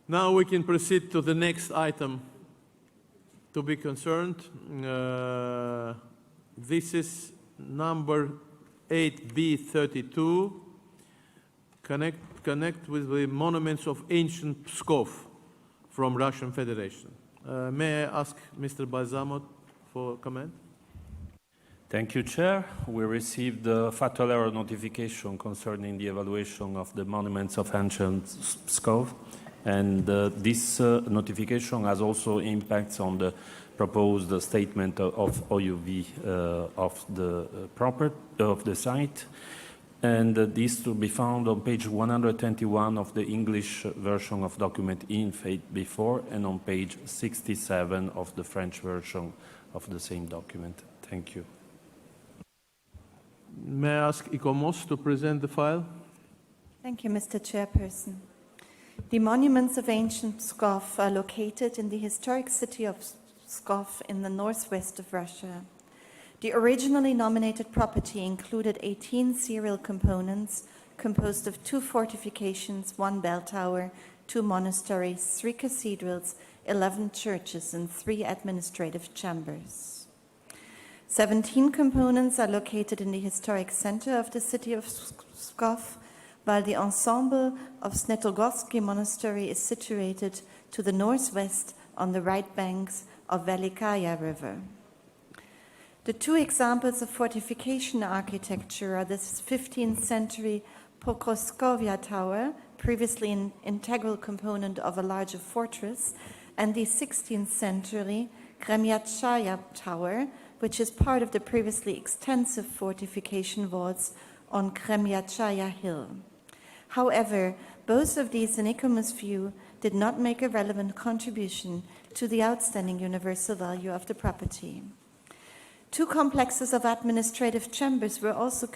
Now we can proceed to the next item to be concerned. This is number 8B32. Connect with the monuments of ancient Pskov from Russian Federation. May I ask Mr. Balzamot for comment? Thank you, Chair. We received the fatal error notification concerning the evaluation of the monuments of ancient Pskov, and this notification has also impacts on the proposed statement of OUV of the site, and this to be found on page 121 of the English version of document INFAIT before, and on page 67 of the French version of the same document. Thank you. May I ask ICOMOS to present the file? Thank you, Mr. Chairperson. The monuments of ancient Pskov are located in the historic city of Pskov in the northwest of Russia. The originally nominated property included 18 serial components composed of 2 fortifications, 1 bell tower, 2 monasteries, 3 cathedrals, 11 churches, and 3 administrative chambers. 17 components are located in the historic center of the city of Pskov, while the ensemble of Snetogorsky Monastery is situated to the northwest on the right banks of Velikaya River. The 2 examples of fortification architecture are the 15th century Pokroskovia Tower, previously an integral component of a larger fortress, and the 16th century Kremyatskaya Tower, which is part of the previously extensive fortification walls on Kremyatskaya Hill. However, both of these, in ICOMOS' view, did not make a relevant contribution to the outstanding universal value of the property. 2 complexes of administrative chambers were also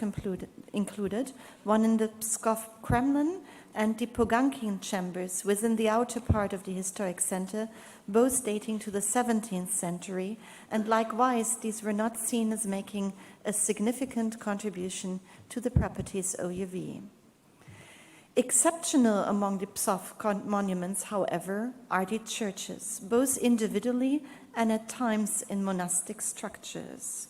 included, one in the Pskov Kremlin and the Pogankin chambers within the outer part of the historic center, both dating to the 17th century, and likewise these were not seen as making a significant contribution to the property's OUV. Exceptional among the Pskov monuments, however, are the churches, both individually and at times in monastic structures,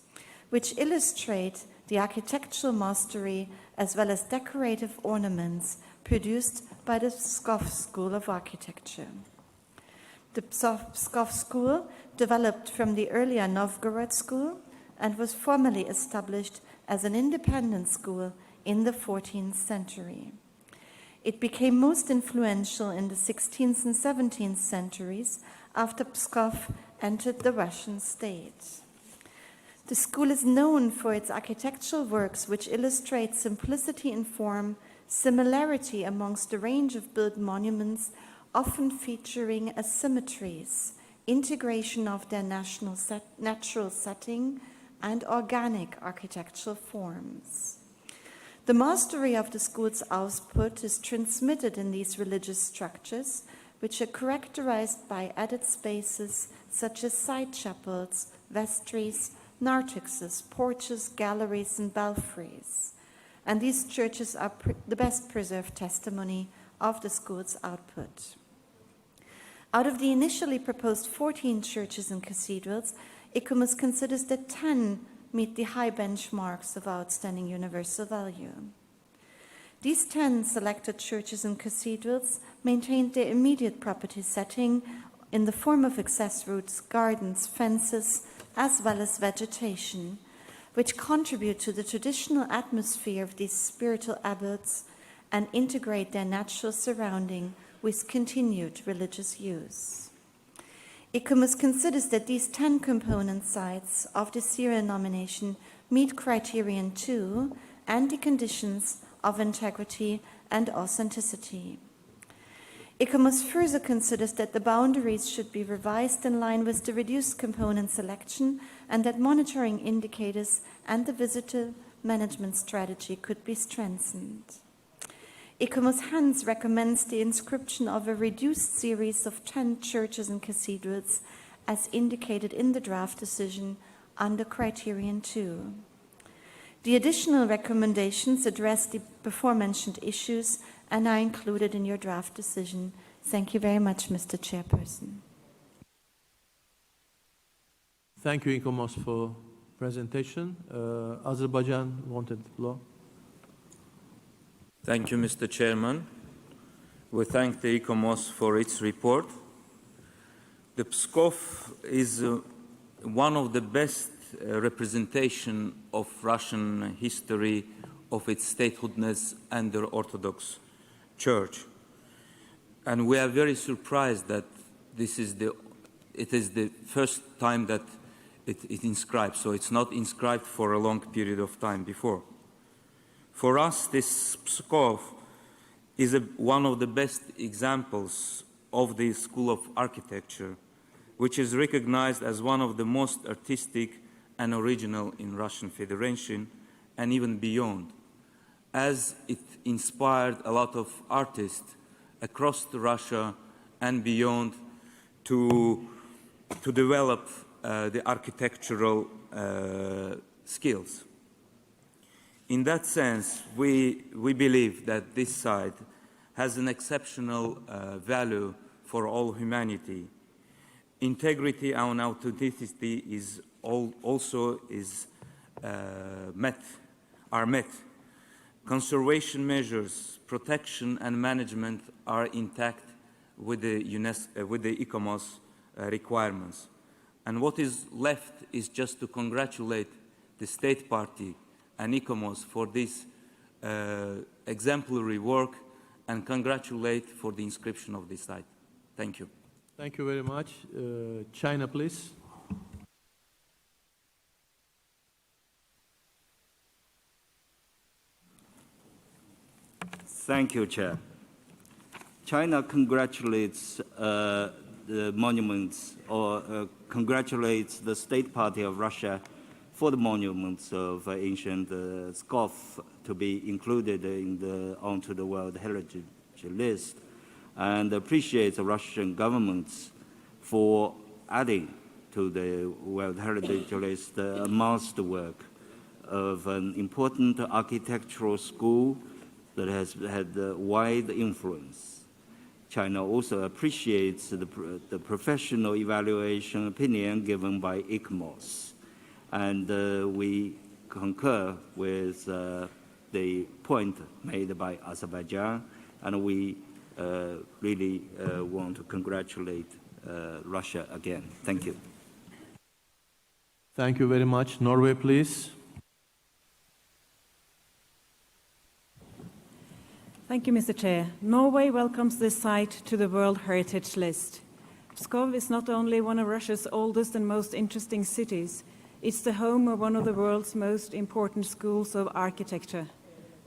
which illustrate the architectural mastery as well as decorative ornaments produced by the Pskov School of Architecture. The Pskov School developed from the earlier Novgorod School and was formally established as an independent school in the 14th century. It became most influential in the 16th and 17th centuries after Pskov entered the Russian state. The school is known for its architectural works which illustrate simplicity in form, similarity amongst a range of built monuments, often featuring asymmetries, integration of their natural setting, and organic architectural forms. The mastery of the school's output is transmitted in these religious structures, which are characterized by added spaces such as side chapels, vestries, narthexes, porches, galleries, and belfries. And these churches are the best preserved testimony of the school's output. Out of the initially proposed 14 churches and cathedrals, ICOMOS considers that 10 meet the high benchmarks of outstanding universal value. These 10 selected churches and cathedrals maintained their immediate property setting in the form of access routes, gardens, fences, as well as vegetation, which contribute to the traditional atmosphere of these spiritual abodes and integrate their natural surrounding with continued religious use. ICOMOS considers that these 10 component sites of the serial nomination meet criterion 2 and the conditions of integrity and authenticity. ICOMOS further considers that the boundaries should be revised in line with the reduced component selection and that monitoring indicators and the visitor management strategy could be strengthened. ICOMOS hence recommends the inscription of a reduced series of 10 churches and cathedrals as indicated in the draft decision under criterion 2. The additional recommendations address the before-mentioned issues and are included in your draft decision. Thank you very much, Mr. Chairperson. Thank you, ICOMOS, for presentation. Azerbaijan wanted the floor. Thank you, Mr. Chairman. We thank the ICOMOS for its report. The Pskov is one of the best representation of Russian history, of its statehoodness and the Orthodox Church. And we are very surprised that it is the first time that it inscribed, so it's not inscribed for a long period of time before. For us, this Pskov is one of the best examples of the School of Architecture, which is recognized as one of the most artistic and original in Russian Federation and even beyond, as it inspired a lot of artists across Russia and beyond to develop the architectural skills. In that sense, we believe that this site has an exceptional value for all humanity. Integrity and authenticity are met. Conservation measures, protection and management are intact with the ICOMOS requirements. And what is left is just to congratulate the State Party and ICOMOS for this exemplary work and congratulate for the inscription of this site. Thank you. Thank you very much. China, please. Thank you, Chair. China congratulates the monuments or congratulates the State Party of Russia for the monuments of ancient Pskov to be included in onto the World Heritage List, and appreciates the Russian government for adding to the World Heritage List a masterwork of an important architectural school that has had wide influence. China also appreciates the professional evaluation opinion given by ICOMOS, and we concur with the point made by Azerbaijan, and we really want to congratulate Russia again. Thank you. Thank you very much. Norway, please. Thank you, Mr. Chair. Norway welcomes this site to the World Heritage List. Pskov is not only one of Russia's oldest and most interesting cities, it's the home of one of the world's most important schools of architecture.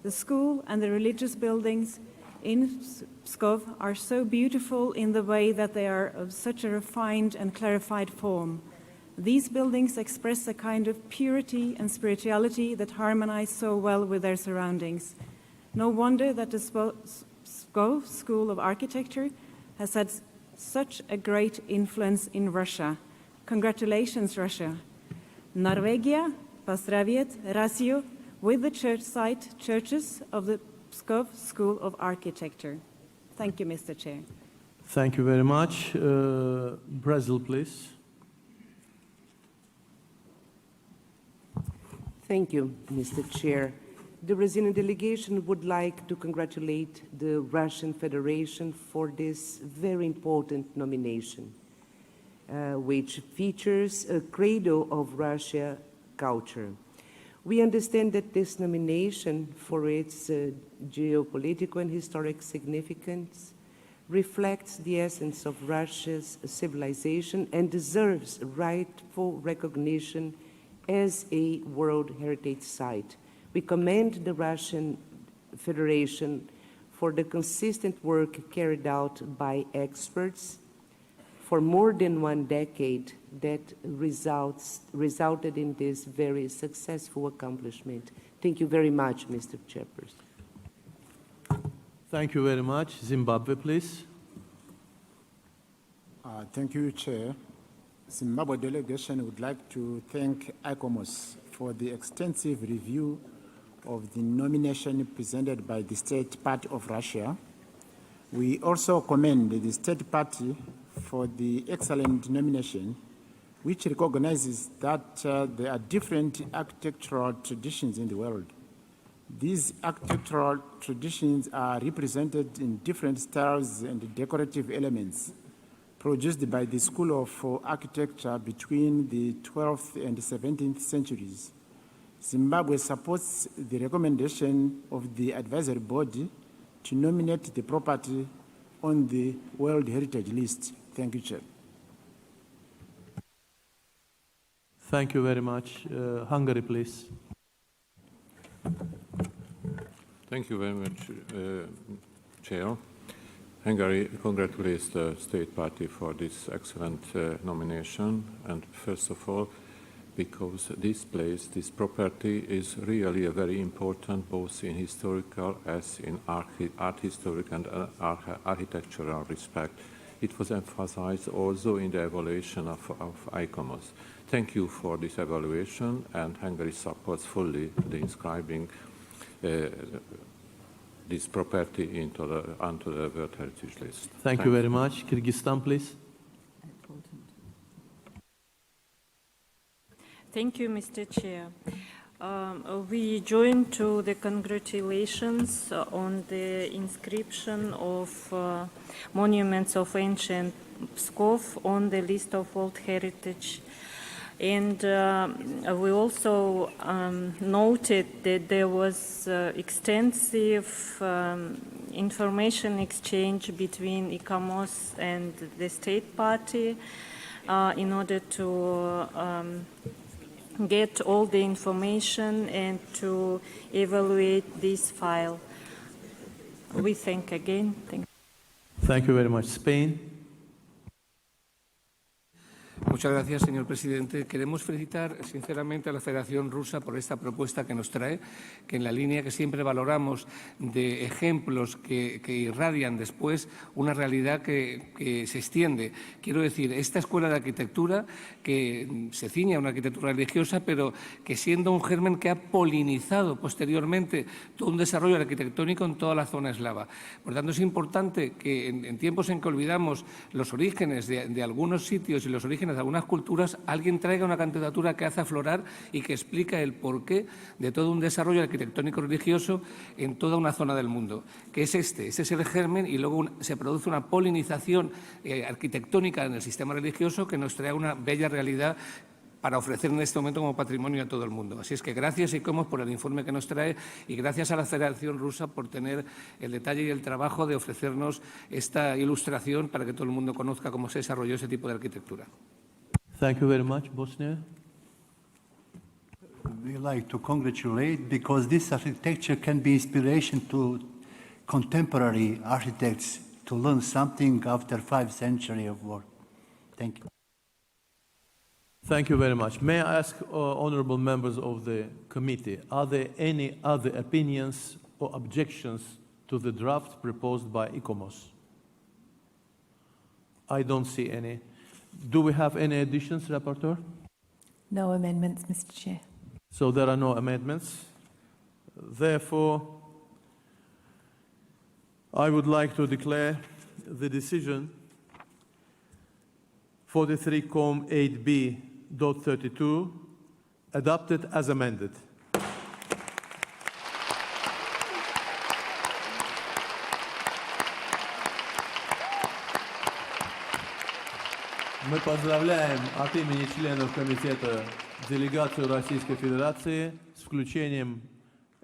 The school and the religious buildings in Pskov are so beautiful in the way that they are of such a refined and clarified form. These buildings express a kind of purity and spirituality that harmonize so well with their surroundings. No wonder that the Pskov School of Architecture has had such a great influence in Russia. Congratulations, Russia. Norvegia, Pozdravit, Rasio, with the churches of the Pskov School of Architecture. Thank you, Mr. Chair. Thank you very much. Brazil, please. Thank you, Mr. Chair. The Brazilian delegation would like to congratulate the Russian Federation for this very important nomination, which features a cradle of Russia culture. We understand that this nomination, for its geopolitical and historic significance, reflects the essence of Russia's civilization and deserves rightful recognition as a World Heritage Site. We commend the Russian Federation for the consistent work carried out by experts for more than 1 decade that resulted in this very successful accomplishment. Thank you very much, Mr. Chairperson. Thank you very much. Zimbabwe, please. Thank you, Chair. Zimbabwe delegation would like to thank ICOMOS for the extensive review of the nomination presented by the State Party of Russia. We also commend the State Party for the excellent nomination, which recognizes that there are different architectural traditions in the world. These architectural traditions are represented in different styles and decorative elements produced by the School of Architecture between the 12th and 17th centuries. Zimbabwe supports the recommendation of the advisory body to nominate the property on the World Heritage List. Thank you, Chair. Thank you very much. Hungary, please. Thank you very much, Chair. Hungary congratulates the State Party for this excellent nomination, and first of all, because this place, this property is really a very important both in historical as in art historic and architectural respect. It was emphasized also in the evaluation of ICOMOS. Thank you for this evaluation, and Hungary supports fully the inscribing this property onto the World Heritage List. Thank you very much. Kyrgyzstan, please. Thank you, Mr. Chair. We join to the congratulations on the inscription of monuments of ancient Pskov on the list of World Heritage. And we also noted that there was extensive information exchange between ICOMOS and the State Party in order to get all the information and to evaluate this file. We thank again. Thank you very much. Spain. Muchas gracias, señor presidente. Queremos felicitar sinceramente a la Federación Rusa por esta propuesta que nos trae, que en la línea que siempre valoramos de ejemplos que irradian después una realidad que se extiende. Quiero decir, esta escuela de arquitectura que se ciña a una arquitectura religiosa, pero que siendo un germen que ha polinizado posteriormente todo un desarrollo arquitectónico en toda la zona eslava. Por tanto, es importante que en tiempos en que olvidamos los orígenes de algunos sitios y los orígenes de algunas culturas, alguien traiga una candidatura que hace aflorar y que explica el porqué de todo un desarrollo arquitectónico religioso en toda una zona del mundo, que es este es el germen, y luego se produce una polinización arquitectónica en el sistema religioso que nos trae una bella realidad para ofrecer en este momento como patrimonio a todo el mundo. Así es que gracias, ICOMOS, por el informe que nos trae, y gracias a la Federación Rusa por tener el detalle y el trabajo de ofrecernos esta ilustración para que todo el mundo conozca cómo se desarrolló ese tipo de arquitectura. Thank you very much. Bosnia. We like to congratulate because this architecture can be inspiration to contemporary architects to learn something after 5 centuries of work. Thank you. Thank you very much. May I ask honorable members of the committee, are there any other opinions or objections to the draft proposed by ICOMOS? I don't see any. Do we have any additions, Rapporteur? No amendments, Mr. Chair. So there are no amendments. Therefore, I would like to declare the decision 43-8b.32 adopted as amended. Мы поздравляем от имени членов Комитета делегацию Российской Федерации с включением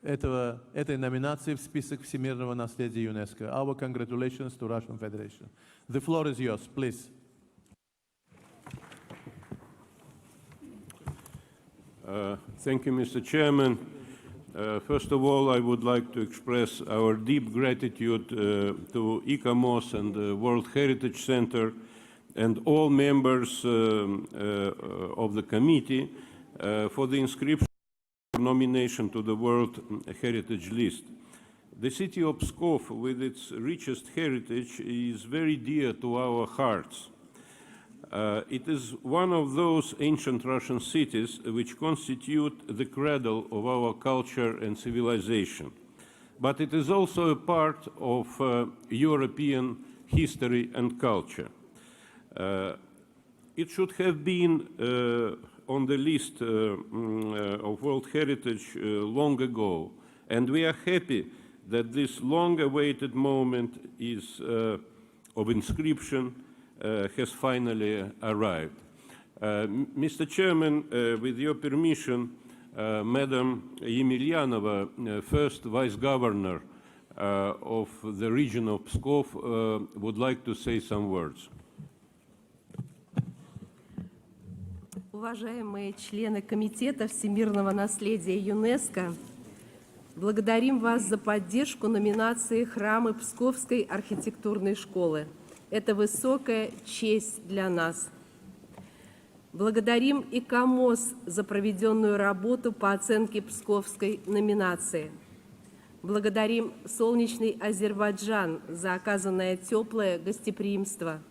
этой номинации в список Всемирного наследия ЮНЕСКО. Our congratulations to Russian Federation. The floor is yours, please. Thank you, Mr. Chairman. First of all, I would like to express our deep gratitude to ICOMOS and the World Heritage Center and all members of the committee for the inscription or nomination to the World Heritage List. The city of Pskov, with its richest heritage, is very dear to our hearts. It is one of those ancient Russian cities which constitute the cradle of our culture and civilization. but it is also a part of European history and culture. It should have been on the list of World Heritage long ago, and we are happy that this long-awaited moment of inscription has finally arrived. Mr. Chairman, with your permission, Madam Emelianova, first Vice Governor of the region of Pskov, would like to say some words. Уважаемые члены Комитета Всемирного наследия ЮНЕСКО, благодарим вас за поддержку номинации «Храмы Псковской архитектурной школы». Это высокая честь для нас. Благодарим и КАМОС за проведенную работу по оценке псковской номинации. Благодарим солнечный Азербайджан за оказанное теплое гостеприимство.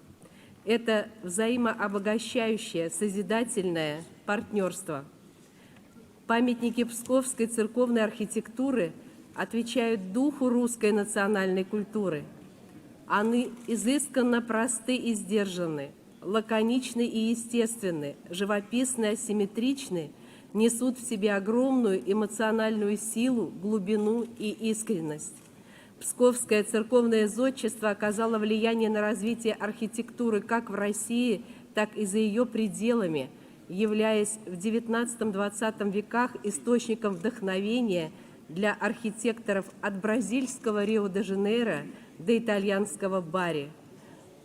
Это взаимообогащающее, созидательное партнерство. Памятники псковской церковной архитектуры отвечают духу русской национальной культуры. Они изысканно просты и сдержаны, лаконичны и естественны, живописны, асимметричны, несут в себе огромную эмоциональную силу, глубину и искренность. Псковское церковное зодчество оказало влияние на развитие архитектуры как в России, так и за ее пределами, являясь в XIX-XX веках источником вдохновения для архитекторов от бразильского Рио-де-Жанейро до итальянского Бари.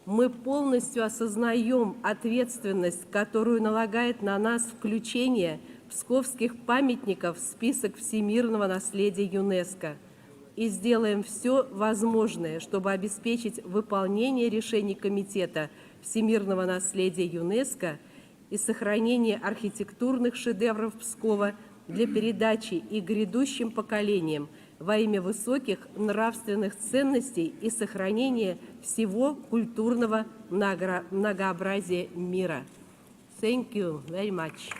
Мы полностью осознаем ответственность, которую налагает на нас включение псковских памятников в список всемирного наследия ЮНЕСКО, и сделаем все возможное, чтобы обеспечить выполнение решений Комитета Всемирного наследия ЮНЕСКО и сохранение архитектурных шедевров Пскова для передачи и грядущим поколениям во имя высоких нравственных ценностей и сохранения всего культурного многообразия мира. Thank you very much.